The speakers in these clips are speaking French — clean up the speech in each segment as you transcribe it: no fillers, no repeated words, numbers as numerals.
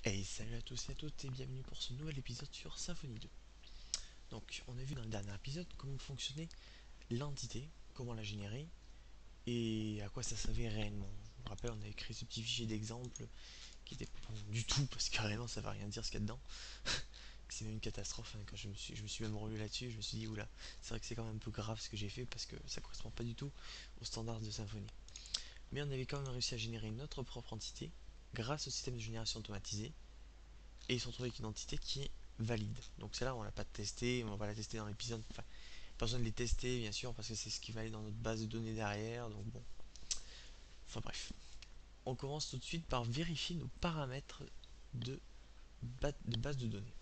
Hey, salut à tous et à toutes et bienvenue pour ce nouvel épisode sur Symfony 2. Donc, on a vu dans le dernier épisode comment fonctionnait l'entité, comment la générer et à quoi ça servait réellement. Je vous rappelle, on avait créé ce petit fichier d'exemple qui était pas bon du tout parce que réellement ça va rien dire ce qu'il y a dedans. C'est même une catastrophe, hein. Quand je me suis même relu là-dessus, je me suis dit oula, c'est vrai que c'est quand même un peu grave ce que j'ai fait parce que ça correspond pas du tout aux standards de Symfony. Mais on avait quand même réussi à générer notre propre entité grâce au système de génération automatisé et ils se retrouvent avec une entité qui est valide. Donc celle-là, on l'a pas testée, on va la tester dans l'épisode. Enfin, pas besoin de les tester, bien sûr, parce que c'est ce qui va aller dans notre base de données derrière. Donc bon, enfin bref. On commence tout de suite par vérifier nos paramètres de, de base de données.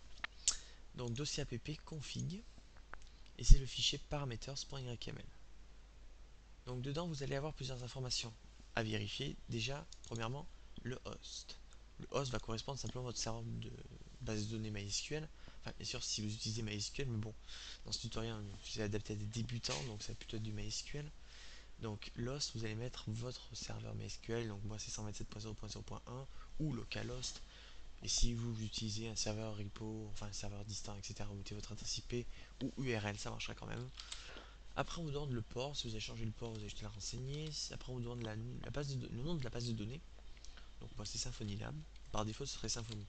Donc dossier app config, et c'est le fichier parameters.yml. Donc dedans, vous allez avoir plusieurs informations à vérifier. Déjà, premièrement, le host. Le host va correspondre simplement à votre serveur de base de données MySQL. Enfin, bien sûr, si vous utilisez MySQL, mais bon, dans ce tutoriel, je vais adapté à des débutants, donc ça va plutôt être du MySQL. Donc, l'host, vous allez mettre votre serveur MySQL. Donc, moi, c'est 127.0.0.1 ou localhost. Et si vous utilisez un serveur repo, enfin un serveur distinct, etc., vous mettez votre adresse IP ou URL, ça marchera quand même. Après, on vous demande le port. Si vous avez changé le port, vous avez juste à la renseigner. Après, on vous demande le nom de la base de données. Donc, moi, c'est Symfony Lab. Par défaut, ce serait Symfony.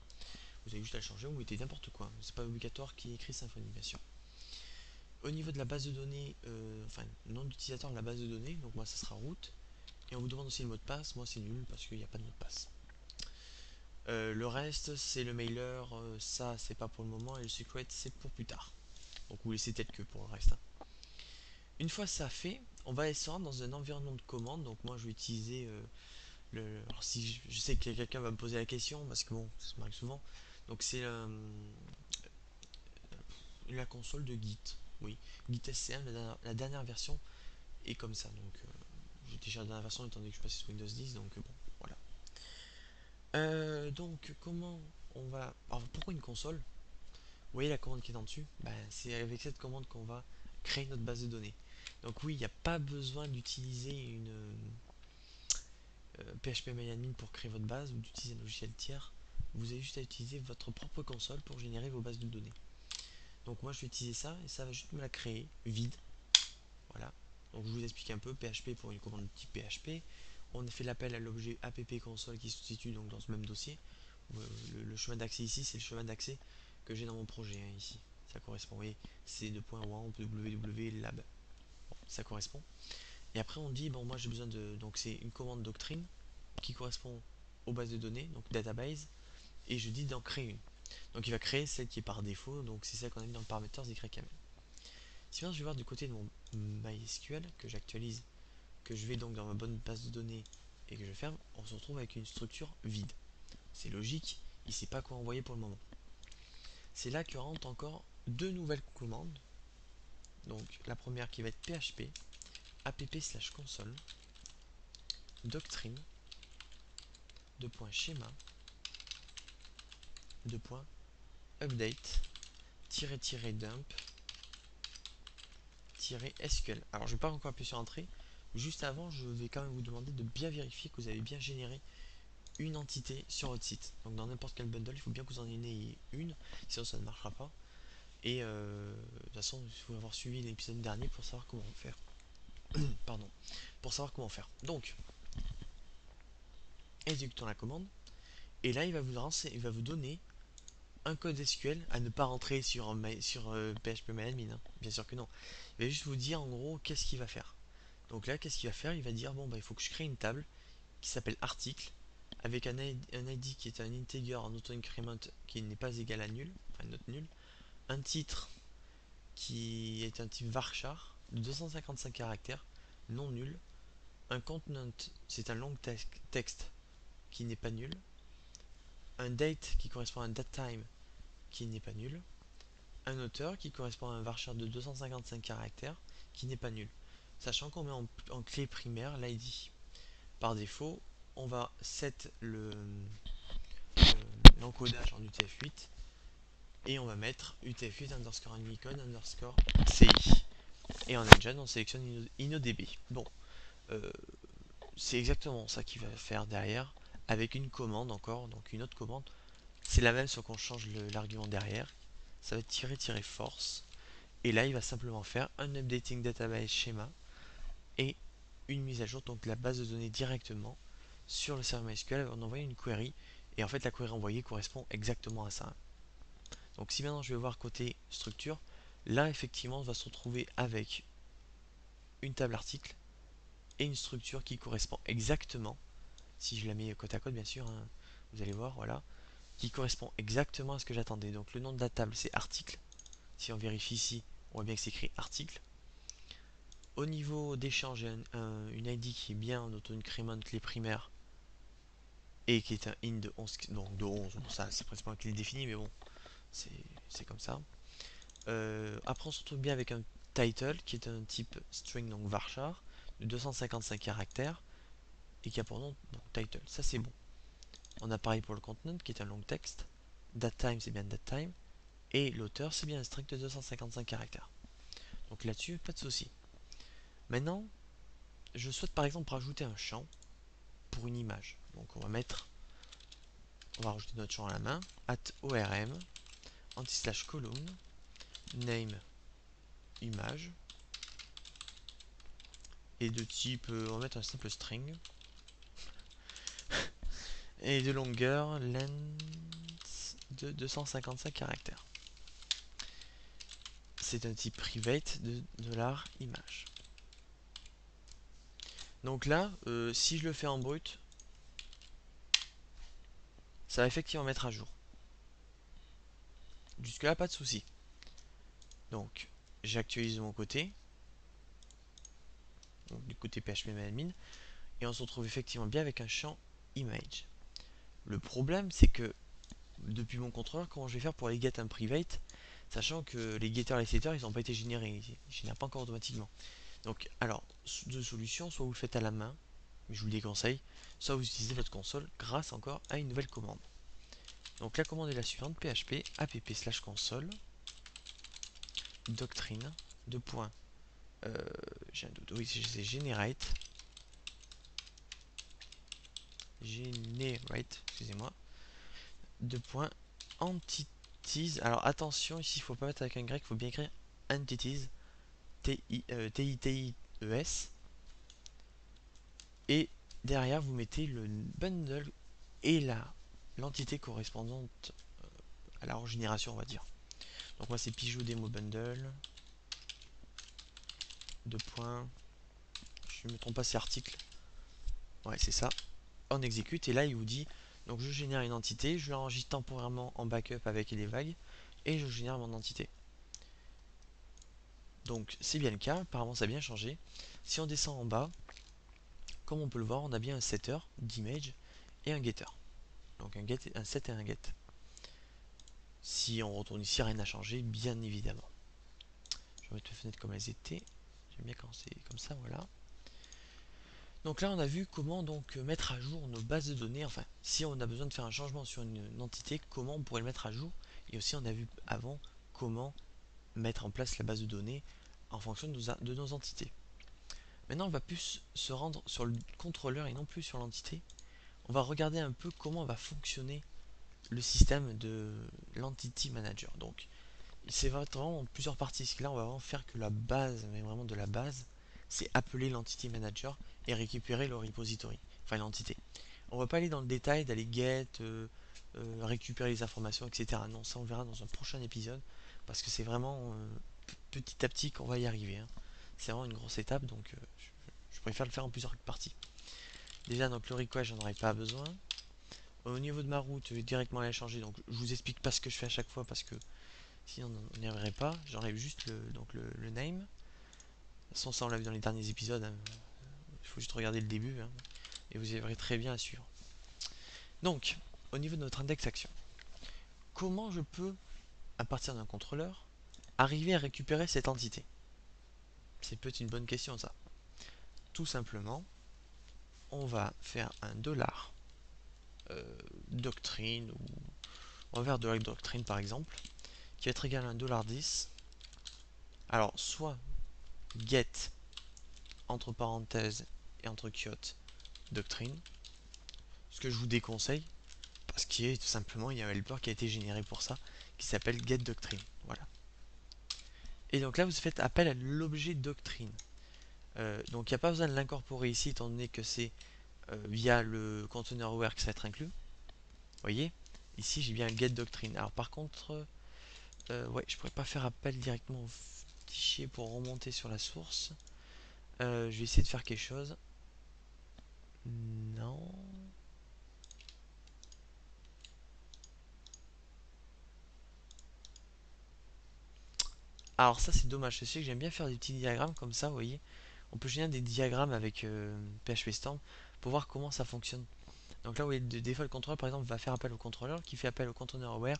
Vous avez juste à le changer, vous mettez n'importe quoi. C'est pas obligatoire qu'il y ait écrit Symfony, bien sûr. Au niveau de la base de données, enfin, nom d'utilisateur de la base de données, donc moi, ça sera root. Et on vous demande aussi le mot de passe. Moi, c'est nul parce qu'il n'y a pas de mot de passe. Le reste, c'est le mailer. Ça, c'est pas pour le moment. Et le secret, c'est pour plus tard. Donc, vous laissez tel que pour le reste, hein. Une fois ça fait, on va se rendre dans un environnement de commande. Donc moi je vais utiliser alors si je sais que quelqu'un va me poser la question, parce que bon, ça m'arrive souvent. Donc c'est la console de Git. Oui, Git SCM, la dernière version est comme ça. Donc j'ai déjà la dernière version étant donné que je suis passé sur Windows 10. Donc bon, voilà. Donc comment on va... Alors pourquoi une console? Vous voyez la commande qui est en dessus, ben, c'est avec cette commande qu'on va créer notre base de données. Donc oui, il n'y a pas besoin d'utiliser une PHP pour créer votre base ou d'utiliser un logiciel tiers. Vous avez juste à utiliser votre propre console pour générer vos bases de données. Donc moi je vais utiliser ça et ça va juste me la créer vide. Voilà. Donc je vous explique un peu PHP pour une commande de type PHP. On a fait l'appel à l'objet app console qui se situe donc dans ce même dossier. Le chemin d'accès ici, c'est le chemin d'accès que j'ai dans mon projet, hein, ici. Ça correspond, vous voyez, c'est www.lab. Bon, ça correspond. Et après on dit, bon moi j'ai besoin de... Donc c'est une commande doctrine qui correspond aux bases de données, donc database, et je dis d'en créer une. Donc il va créer celle qui est par défaut, donc c'est celle qu'on a mis dans le paramètre YML. Si maintenant je vais voir du côté de mon MySQL, que j'actualise, que je vais donc dans ma bonne base de données et que je ferme, on se retrouve avec une structure vide. C'est logique, il ne sait pas quoi envoyer pour le moment. C'est là que rentrent encore deux nouvelles commandes. Donc la première qui va être php app/console doctrine schéma update dump SQL. Alors je ne vais pas encore appuyer sur entrée. Juste avant, je vais quand même vous demander de bien vérifier que vous avez bien généré une entité sur votre site. Donc dans n'importe quel bundle, il faut bien que vous en ayez une, sinon ça ne marchera pas. Et de toute façon, il faut avoir suivi l'épisode dernier pour savoir comment faire. Pardon. Pour savoir comment faire. Donc, exécutons la commande. Et là, il va vous donner un code SQL à ne pas rentrer sur PHP-MyAdmin, hein. Bien sûr que non. Il va juste vous dire en gros qu'est-ce qu'il va faire. Donc là, qu'est-ce qu'il va faire? Il va dire bon bah il faut que je crée une table qui s'appelle article avec un ID qui est un integer en auto-increment qui n'est pas égal à nul, enfin note nulle, un titre qui est un type varchar de 255 caractères non nul, un contenant c'est un long texte qui n'est pas nul, un date qui correspond à un datetime qui n'est pas nul, un auteur qui correspond à un varchar de 255 caractères qui n'est pas nul, sachant qu'on met en clé primaire l'ID. Par défaut, on va set l'encodage en UTF-8 et on va mettre UTF-8 underscore Unicode underscore CI. Et en engine, on sélectionne InnoDB. Bon, euh, c'est exactement ça qu'il va faire derrière avec une commande encore, donc une autre commande c'est la même sauf qu'on change l'argument derrière. Ça va être tirer-force. Et là, il va simplement faire un updating database schéma et une mise à jour donc de la base de données directement sur le serveur MySQL en envoyant une query. Et en fait, la query envoyée correspond exactement à ça. Donc si maintenant je vais voir côté structure, là effectivement on va se retrouver avec une table article et une structure qui correspond exactement, si je la mets côte à côte bien sûr, hein, vous allez voir, voilà, qui correspond exactement à ce que j'attendais. Donc le nom de la table c'est article. Si on vérifie ici, on voit bien que c'est écrit article. Au niveau d'échange, il y a une ID qui est bien en auto-increment clé primaire et qui est un in de 11, donc de 11, bon, ça c'est principalement clé définie, mais bon, c'est comme ça. Après on se retrouve bien avec un title qui est un type string, donc varchar, de 255 caractères et qui a pour nom donc, title, ça c'est bon. On a pareil pour le content qui est un long text, datetime c'est bien datetime, et l'auteur c'est bien un string de 255 caractères. Donc là-dessus, pas de souci. Maintenant, je souhaite par exemple rajouter un champ pour une image. Donc on va rajouter notre champ à la main, @orm, anti/column, name image, et de type, on va mettre un simple string, et de longueur length de 255 caractères. C'est un type private de $image. Donc là, si je le fais en brut, ça va effectivement mettre à jour. Jusque là, pas de souci. Donc, j'actualise de mon côté, donc du côté phpMyAdmin, et on se retrouve effectivement bien avec un champ image. Le problème, c'est que depuis mon contrôleur, comment je vais faire pour les get un private, sachant que les getters et les setters, ils n'ont pas été générés, ils ne génèrent pas encore automatiquement. Donc, alors, deux solutions, soit vous le faites à la main, mais je vous le déconseille, soit vous utilisez votre console grâce encore à une nouvelle commande. Donc la commande est la suivante, php app/console doctrine de point, j'ai un doute, oui c'est generate, excusez-moi, de point entities. Alors attention, ici il faut pas mettre avec un grec, il faut bien écrire entities, T-I-T-I-E-S, et derrière vous mettez le bundle et l'entité correspondante à la régénération, on va dire. Donc moi c'est Pigeot Demo Bundle, de point, je ne me trompe pas, c'est article, ouais c'est ça, on exécute et là il vous dit, donc je génère une entité, je l'enregistre temporairement en backup avec les vagues et je génère mon entité. Donc c'est bien le cas, apparemment ça a bien changé. Si on descend en bas, comme on peut le voir, on a bien un setter d'image et un getter. Donc un set et un get. Si on retourne ici, rien n'a changé, bien évidemment. Je vais mettre les fenêtres comme elles étaient. J'aime bien quand c'est comme ça, voilà. Donc là, on a vu comment donc mettre à jour nos bases de données. Enfin, si on a besoin de faire un changement sur une entité, comment on pourrait le mettre à jour. Et aussi, on a vu avant comment mettre en place la base de données en fonction de nos entités. Maintenant, on va plus se rendre sur le contrôleur et non plus sur l'entité. On va regarder un peu comment va fonctionner le système de l'entity manager. Donc, c'est vraiment en plusieurs parties. Parce que là, on va vraiment faire que la base, mais vraiment de la base, c'est appeler l'entity manager et récupérer le repository, enfin l'entité. On va pas aller dans le détail d'aller get, récupérer les informations, etc. Non, ça on verra dans un prochain épisode parce que c'est vraiment petit à petit qu'on va y arriver, hein. C'est vraiment une grosse étape, donc je préfère le faire en plusieurs parties. Déjà, donc le request, j'en aurais pas besoin. Au niveau de ma route, je vais directement la changer, donc je vous explique pas ce que je fais à chaque fois parce que sinon on n'y arriverait pas. J'enlève juste le name. De toute façon, ça on l'a vu dans les derniers épisodes, hein. Il faut juste regarder le début, hein, et vous y arriverez très bien à suivre. Donc, au niveau de notre index action, comment je peux, à partir d'un contrôleur, arriver à récupérer cette entité? C'est peut-être une bonne question ça. Tout simplement, on va faire un dollar doctrine, ou on va faire de la doctrine par exemple, qui va être égal à un $10. Alors, soit get entre parenthèses et entre quotes doctrine, ce que je vous déconseille Parce qu'il y a tout simplement, il y a un helper qui a été généré pour ça, qui s'appelle getDoctrine. Voilà. Et donc là, vous faites appel à l'objet doctrine. Donc il n'y a pas besoin de l'incorporer ici, étant donné que c'est via le container aware que ça va être inclus. Vous voyez, ici j'ai bien un getDoctrine. Alors par contre, ouais, je pourrais pas faire appel directement au fichier pour remonter sur la source. Je vais essayer de faire quelque chose. Non. Alors ça c'est dommage, je sais que j'aime bien faire des petits diagrammes comme ça, vous voyez. On peut générer des diagrammes avec PHP Storm pour voir comment ça fonctionne. Donc là, vous voyez, des fois le contrôleur par exemple va faire appel au contrôleur qui fait appel au container aware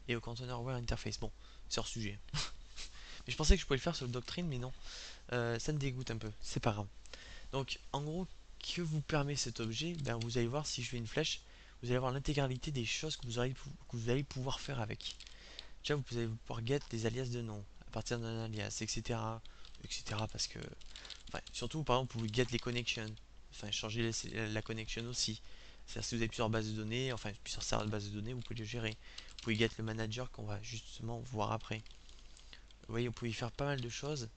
et au container aware interface. Bon, c'est hors sujet. Mais je pensais que je pouvais le faire sur le doctrine, mais non. Ça me dégoûte un peu, c'est pas grave. Donc en gros, que vous permet cet objet? Ben, vous allez voir si je fais une flèche, vous allez voir l'intégralité des choses que vous allez pouvoir faire avec. Déjà, vous allez pouvoir get des alias de nom à partir d'un alias, etc. etc. parce que. Enfin, surtout, par exemple, vous pouvez get les connections. Enfin, changer la connection aussi. C'est-à-dire, si vous avez plusieurs bases de données, enfin, plusieurs serveurs de bases de données, vous pouvez les gérer. Vous pouvez get le manager qu'on va justement voir après. Vous voyez, vous pouvez faire pas mal de choses,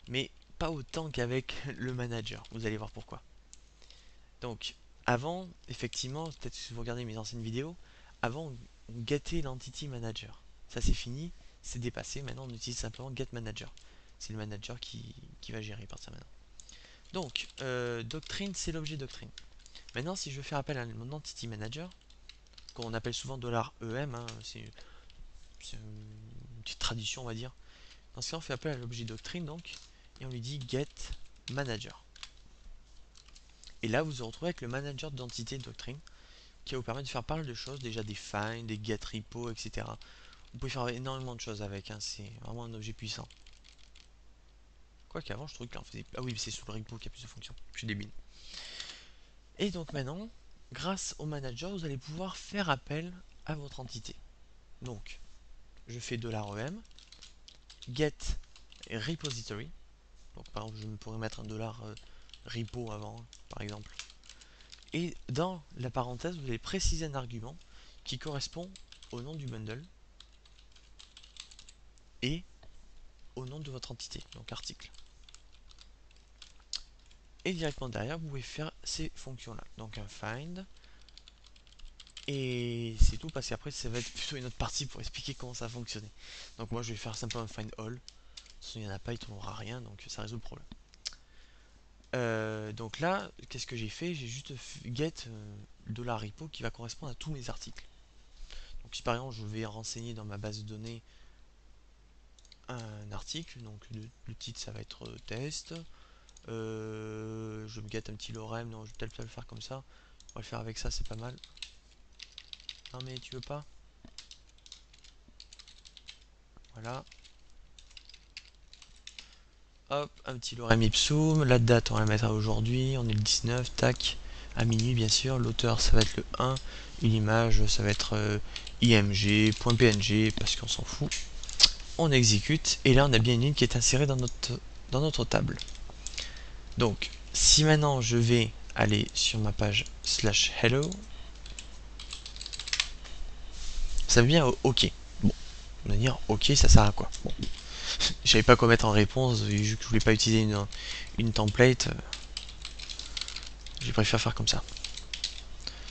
mais pas autant qu'avec le manager. Vous allez voir pourquoi. Donc, avant, effectivement, peut-être si vous regardez mes anciennes vidéos, avant, on gettait l'entity manager. Ça, c'est fini, c'est dépassé. Maintenant, on utilise simplement get manager. C'est le manager qui va gérer à partir de maintenant. Donc, doctrine, c'est l'objet doctrine. Maintenant, si je veux faire appel à mon entity manager, qu'on appelle souvent $EM, hein, c'est une petite tradition, on va dire. Dans ce cas, on fait appel à l'objet doctrine, donc, et on lui dit get manager. Et là, vous vous retrouvez avec le manager d'entité doctrine, qui va vous permettre de faire pas mal de choses, déjà des find, des get repo, etc. Vous pouvez faire énormément de choses avec, hein, c'est vraiment un objet puissant. Quoi qu'avant, je trouvais que là, on faisait. Ah oui, c'est sous le repo qu'il y a plus de fonctions. Je suis débile. Et donc maintenant, grâce au manager, vous allez pouvoir faire appel à votre entité. Donc, je fais $EM, get repository. Donc, par exemple, je pourrais mettre un $repo avant, par exemple. Et dans la parenthèse, vous allez préciser un argument qui correspond au nom du bundle et au nom de votre entité, donc article. Et directement derrière, vous pouvez faire ces fonctions-là. Donc un find. Et c'est tout parce qu'après, ça va être plutôt une autre partie pour expliquer comment ça va fonctionner. Donc moi, je vais faire simplement un find all. De toute façon, il n'y en a pas, il ne tournera rien, donc ça résout le problème. Donc là, qu'est-ce que j'ai fait? J'ai juste get $repo qui va correspondre à tous mes articles. Donc si par exemple, je vais renseigner dans ma base de données un article, donc le titre, ça va être test. Je me get un petit lorem, non, je vais peut-être le faire comme ça. On va le faire avec ça, c'est pas mal. Non mais tu veux pas? Voilà. Hop, un petit lorem ipsum. La date, on va la mettre à aujourd'hui. On est le 19, tac. À minuit, bien sûr. L'auteur, ça va être le 1. Une image, ça va être img.png, parce qu'on s'en fout. On exécute. Et là, on a bien une ligne qui est insérée dans notre table. Donc, si maintenant je vais aller sur ma page /hello, ça veut bien OK. Bon, on va dire OK, ça sert à quoi? Bon, je savais pas quoi mettre en réponse, vu que je voulais pas utiliser une template. J'ai préféré faire comme ça.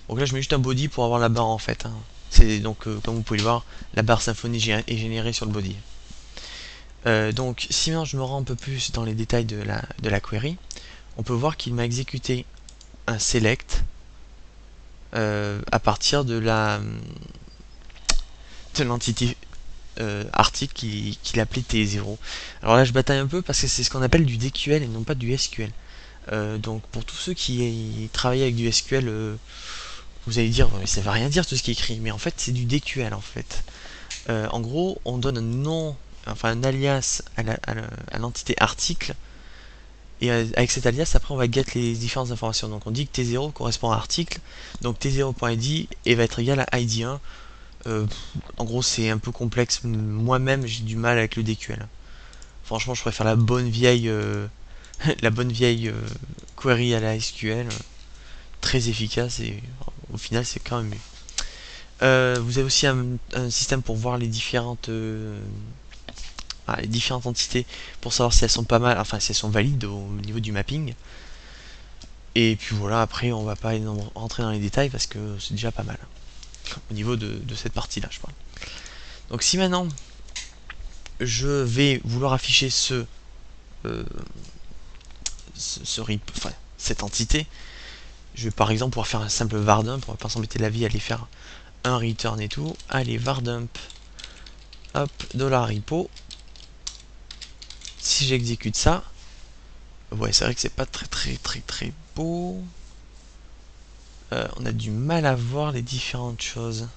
Donc là, je mets juste un body pour avoir la barre en fait. Hein. C'est donc, comme vous pouvez le voir, la barre Symfony est générée sur le body. Donc, si maintenant je me rends un peu plus dans les détails de la query, on peut voir qu'il m'a exécuté un select à partir de l'entité article qu'il appelait T0. Alors là, je bataille un peu parce que c'est ce qu'on appelle du DQL et non pas du SQL. Donc pour tous ceux qui travaillent avec du SQL, vous allez dire, mais ça veut rien dire tout ce qui est écrit, mais en fait c'est du DQL en fait. En gros, on donne un nom, enfin un alias à l'entité article, et avec cet alias, après on va get les différentes informations. Donc on dit que T0 correspond à article, donc T0.id et va être égal à ID1. En gros, c'est un peu complexe. Moi-même, j'ai du mal avec le DQL. Franchement, je préfère la bonne vieille query à la SQL, très efficace et au final, c'est quand même mieux. Vous avez aussi un système pour voir les différentes entités pour savoir si elles sont pas mal, enfin si elles sont valides au niveau du mapping. Et puis voilà, après on va pas rentrer dans les détails parce que c'est déjà pas mal au niveau de cette partie là je parle. Donc si maintenant je vais vouloir afficher euh, enfin, cette entité, je vais par exemple pouvoir faire un simple var dump, on va pas s'embêter la vie à aller faire un return et tout. Allez, var dump, hop, $repo. Si j'exécute ça, ouais, c'est vrai que c'est pas très beau. On a du mal à voir les différentes choses.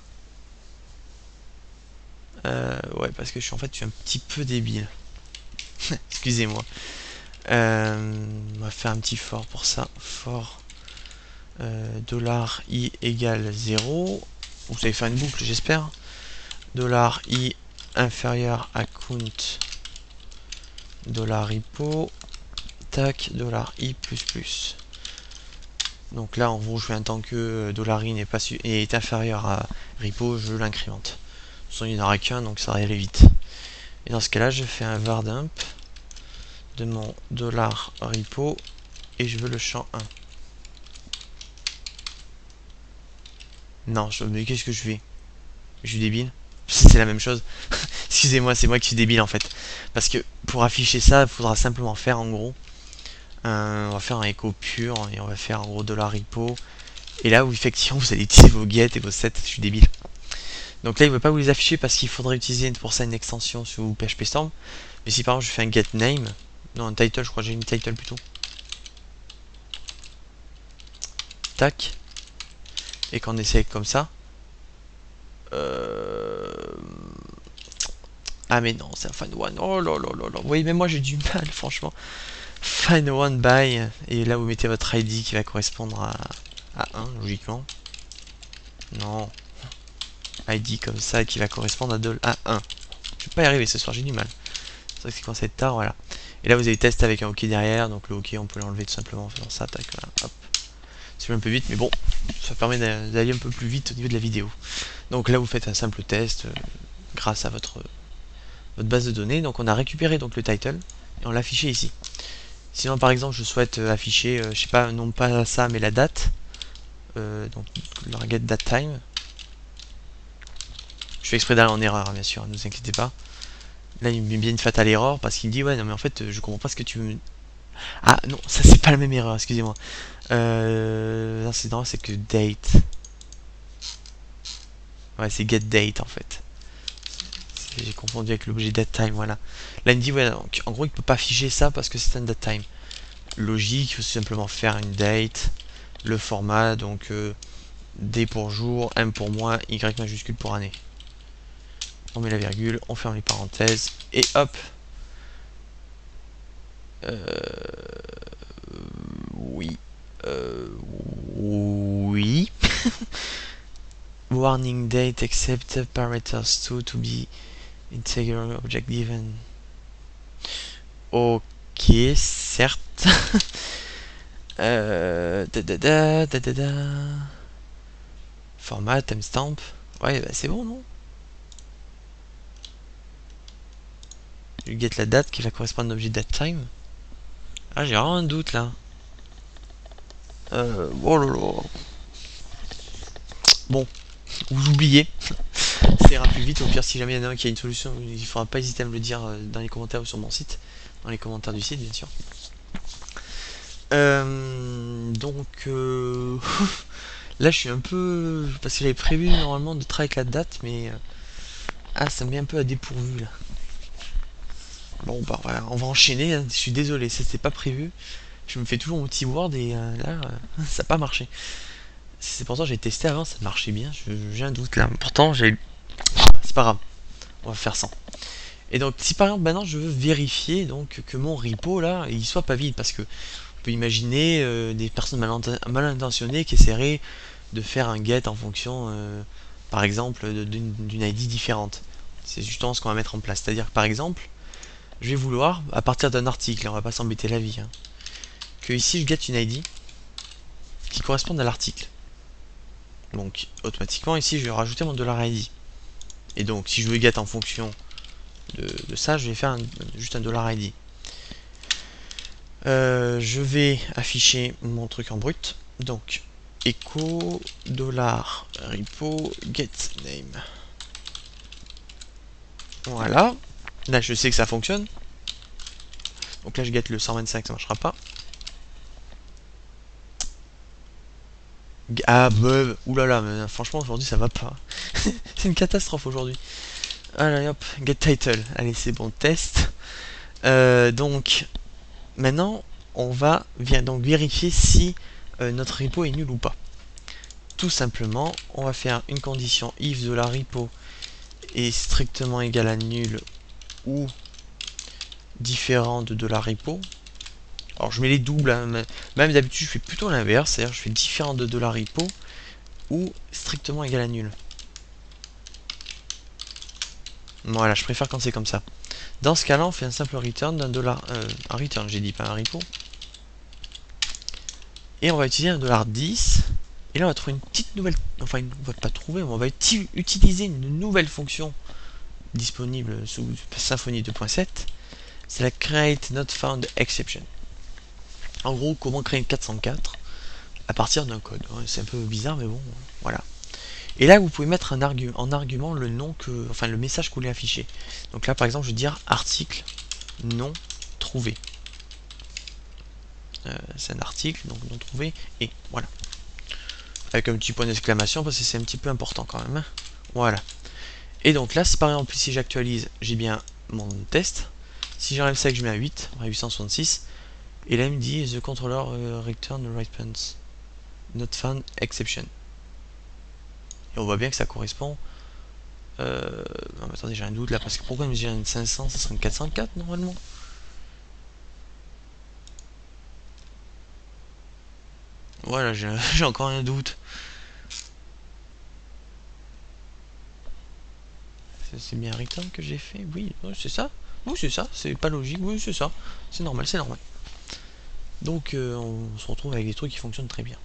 Ouais, parce que je suis un petit peu débile. Excusez-moi. On va faire un petit for pour ça. For $i égale 0. Vous savez faire une boucle, j'espère. $i inférieur à count $repo. Tac, $i plus plus. Donc là, en gros, je fais un tant que $i n'est pas est inférieur à repo, je l'incrémente. De toute façon, il n'y en aura qu'un, donc ça va aller vite. Et dans ce cas-là, je fais un var dump de mon $repo et je veux le champ 1. Non, mais qu'est-ce que je fais? Je suis débile. C'est la même chose. Excusez-moi, c'est moi qui suis débile en fait. Parce que pour afficher ça, il faudra simplement faire en gros. On va faire un echo pur et on va faire en gros $repo. Et là où effectivement vous allez utiliser vos get et vos set, je suis débile. Donc là il ne veut pas vous les afficher parce qu'il faudrait utiliser pour ça une extension sous PHP Storm. Mais si par exemple je fais un get name, non un title, je crois que j'ai une title plutôt. Tac. Et qu'on essaye comme ça. Ah mais non, c'est un find one. Oh là là là là. Oui, mais moi j'ai du mal, franchement. Find one by. Et là vous mettez votre ID qui va correspondre à 1, logiquement. Non. ID comme ça qui va correspondre à 1. Je vais pas y arriver ce soir, j'ai du mal. C'est vrai que c'est quand c'est tard, voilà. Et là vous avez test avec un OK derrière, donc le OK on peut l'enlever tout simplement en faisant ça, tac, voilà, hop. C'est un peu vite, mais bon, ça permet d'aller un peu plus vite au niveau de la vidéo. Donc là vous faites un simple test grâce à votre base de données. Donc on a récupéré donc le title et on l'a affiché ici. Sinon par exemple je souhaite afficher, je sais pas, non pas ça mais la date. Donc le get date time. Je fais exprès d'aller en erreur, hein, bien sûr, ne vous inquiétez pas. Là il me met bien une fatale erreur parce qu'il me dit ouais non mais en fait je comprends pas ce que tu veux. Ah non, ça c'est pas la même erreur, excusez-moi. L'incident c'est que date. Ouais, c'est get date en fait. J'ai confondu avec l'objet datetime, voilà. Là il me dit ouais, donc, en gros il peut pas afficher ça parce que c'est un datetime. Logique, il faut simplement faire une date, le format, donc D pour jour, M pour mois, Y majuscule pour année. On met la virgule, on ferme les parenthèses, et hop. Oui. Oui. Warning date except parameters 2 to be integer object given. Ok, certes. Format, timestamp. Ouais, bah c'est bon, non? Je get la date qui va correspondre à l'objet datetime. Ah, j'ai vraiment un doute là. Oh là là. Bon, vous oubliez. Ça ira plus vite. Au pire, si jamais il y en a un qui a une solution, il faudra pas hésiter à me le dire dans les commentaires ou sur mon site. Dans les commentaires du site, bien sûr. Donc, là, je suis un peu. Parce que j'avais prévu normalement de travailler avec la date, mais. Ah, ça me met un peu à dépourvu là. Bon, bah voilà, on va enchaîner. Hein. Je suis désolé, c'était pas prévu. Je me fais toujours mon petit word et là, ça n'a pas marché. C'est pour ça que j'ai testé avant, ça marchait bien. J'ai un doute là. Pourtant, j'ai. C'est pas grave, on va faire sans. Et donc, si par exemple maintenant je veux vérifier donc que mon repo là, il soit pas vide, parce que on peut imaginer des personnes mal intentionnées qui essaieraient de faire un get en fonction, par exemple, d'une ID différente. C'est justement ce qu'on va mettre en place. C'est-à-dire que par exemple, je vais vouloir, à partir d'un article, on va pas s'embêter la vie, hein, que ici je get une ID qui corresponde à l'article. Donc automatiquement ici je vais rajouter mon $id. Et donc si je veux get en fonction de ça, je vais faire juste un $id. Je vais afficher mon truc en brut. Donc echo $repo get name. Voilà. Là je sais que ça fonctionne. Donc là je get le 125, ça marchera pas. Ah bah, oulala, mais franchement aujourd'hui ça va pas. C'est une catastrophe aujourd'hui. Allez hop, get title. Allez c'est bon, test. Donc maintenant on va donc vérifier si notre repo est nul ou pas. Tout simplement, on va faire une condition if de la repo est strictement égal à nul ou différent de la repo. Alors je mets les doubles, hein, même d'habitude je fais plutôt l'inverse, c'est-à-dire je fais différent de la repo ou strictement égal à nul. Voilà, je préfère quand c'est comme ça. Dans ce cas-là, on fait un simple return d'un dollar, un return, j'ai dit pas un repo. Et on va utiliser un $10. Et là, on va trouver une petite nouvelle, enfin, on va pas trouver, mais on va utiliser une nouvelle fonction disponible sous Symfony 2.7. C'est la create not found exception. En gros, comment créer une 404 à partir d'un code. C'est un peu bizarre, mais bon, voilà. Et là, vous pouvez mettre en argument le nom enfin le message que vous voulez afficher. Donc là, par exemple, je vais dire article non trouvé. C'est un article, donc non trouvé, et voilà. Avec un petit point d'exclamation, parce que c'est un petit peu important quand même. Hein. Voilà. Et donc là, si par exemple, si j'actualise, j'ai bien mon test. Si j'enlève ça et que je mets à 8, on a 866. Et là, il me dit The controller return the response. Not found exception. Et on voit bien que ça correspond. Non, mais attendez, j'ai un doute là, parce que pourquoi il me dit une 500, ça serait une 404 normalement. Voilà, j'ai encore un doute. C'est bien un return que j'ai fait. Oui, c'est ça. Oui, c'est ça. C'est pas logique. Oui, c'est ça. C'est normal, c'est normal. Donc, on se retrouve avec des trucs qui fonctionnent très bien.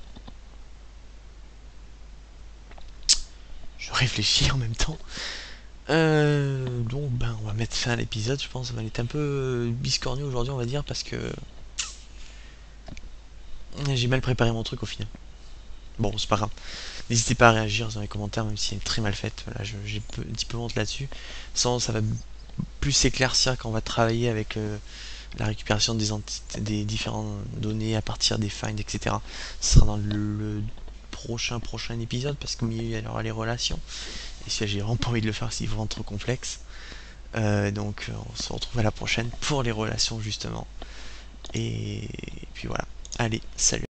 Je réfléchis en même temps. Donc, ben, on va mettre fin à l'épisode. Je pense qu'on va être un peu biscornu aujourd'hui, on va dire, parce que j'ai mal préparé mon truc au final. Bon, c'est pas grave. N'hésitez pas à réagir dans les commentaires, même si c'est très mal faite. Là, j'ai un petit peu honte là-dessus. Sans, ça va plus s'éclaircir quand on va travailler avec la récupération des différentes données à partir des finds, etc. Ce sera dans le prochain épisode, parce qu'au milieu il y aura les relations. Et si j'ai vraiment pas envie de le faire, c'est vraiment trop complexe. Donc on se retrouve à la prochaine pour les relations justement. Et puis voilà. Allez, salut.